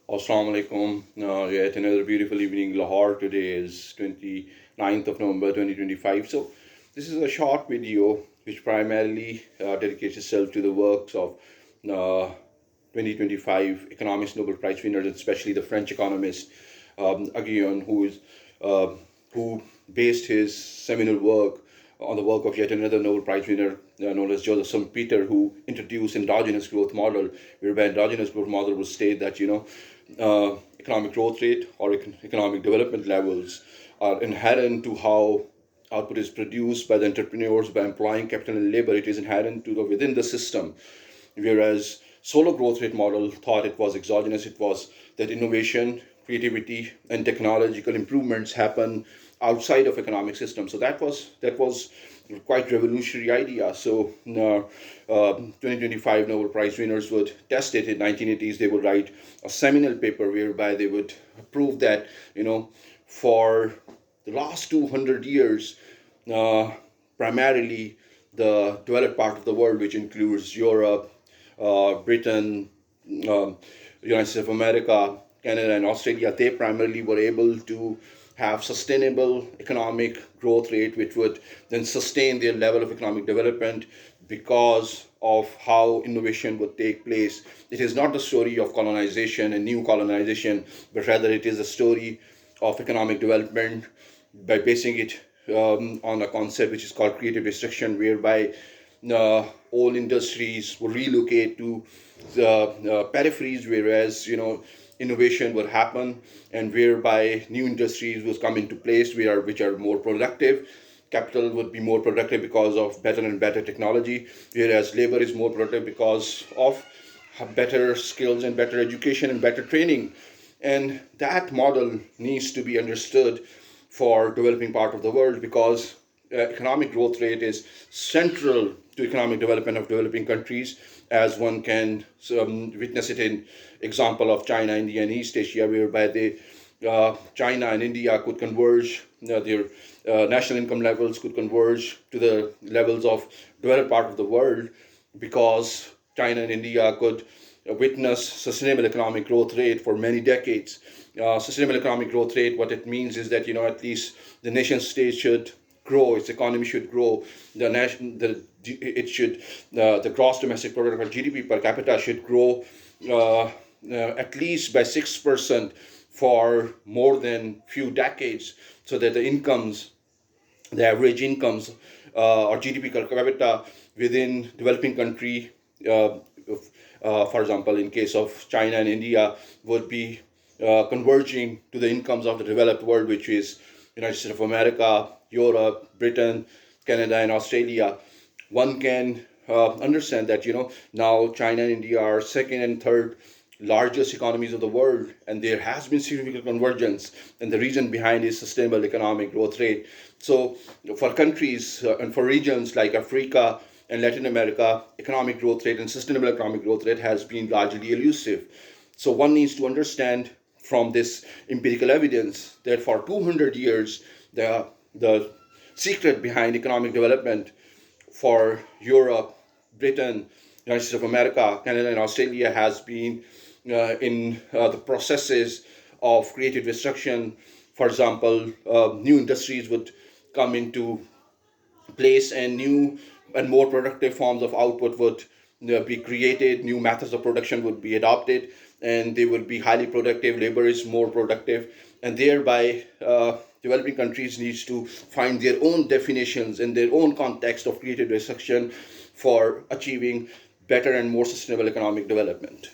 Assalamu alaikum. Yet another beautiful evening, Lahore. Today is 29th of November 2025. So, this is a short video which primarily dedicates itself to the works of uh, 2025 economics Nobel Prize winners, especially the French economist Aguillon, uh, who based his seminal work on the work of yet another Nobel Prize winner known as Joseph Peter, who introduced endogenous growth model, whereby endogenous growth model would state that economic growth rate or economic development levels are inherent to how output is produced by the entrepreneurs by employing capital and labor. It is inherent to the within the system, whereas solo growth rate model thought it was exogenous. It was that innovation, creativity, and technological improvements happen outside of economic system. So that was quite revolutionary idea. So 2025 Nobel Prize winners would test it in 1980s. They would write a seminal paper whereby they would prove that for the last 200 years, uh, primarily the developed part of the world, which includes Europe, Britain, United States of America, Canada, and Australia, they primarily were able to have sustainable economic growth rate, which would then sustain their level of economic development because of how innovation would take place. It is not the story of colonization and new colonization, but rather it is a story of economic development by basing it on a concept which is called creative destruction, whereby all industries will relocate to the peripheries, whereas innovation will happen, and whereby new industries will come into place which are more productive. Capital would be more productive because of better and better technology, whereas labor is more productive because of better skills and better education and better training. And that model needs to be understood for developing part of the world, because economic growth rate is central to economic development of developing countries, as one can witness it in example of China, India, and East Asia, whereby China and India could converge, their national income levels could converge to the levels of developed part of the world, because China and India could witness sustainable economic growth rate for many decades. Sustainable economic growth rate, what it means is that at least the nation state should grow, its economy should grow, the gross domestic product or GDP per capita should grow at least by 6% for more than few decades, so that the average incomes or GDP per capita within developing country, for example, in case of China and India, would be converging to the incomes of the developed world, which is United States of America, Europe, Britain, Canada, and Australia. One can understand that now China and India are second and third largest economies of the world, and there has been significant convergence, and the reason behind is sustainable economic growth rate. So for countries and for regions like Africa and Latin America, economic growth rate and sustainable economic growth rate has been largely elusive. So one needs to understand from this empirical evidence that for 200 years, the secret behind economic development for Europe, Britain, United States of America, Canada, and Australia has been in the processes of creative destruction. For example, new industries would come into place, and new and more productive forms of output would be created. New methods of production would be adopted, and they would be highly productive. Labor is more productive, and thereby developing countries needs to find their own definitions in their own context of creative destruction for achieving better and more sustainable economic development.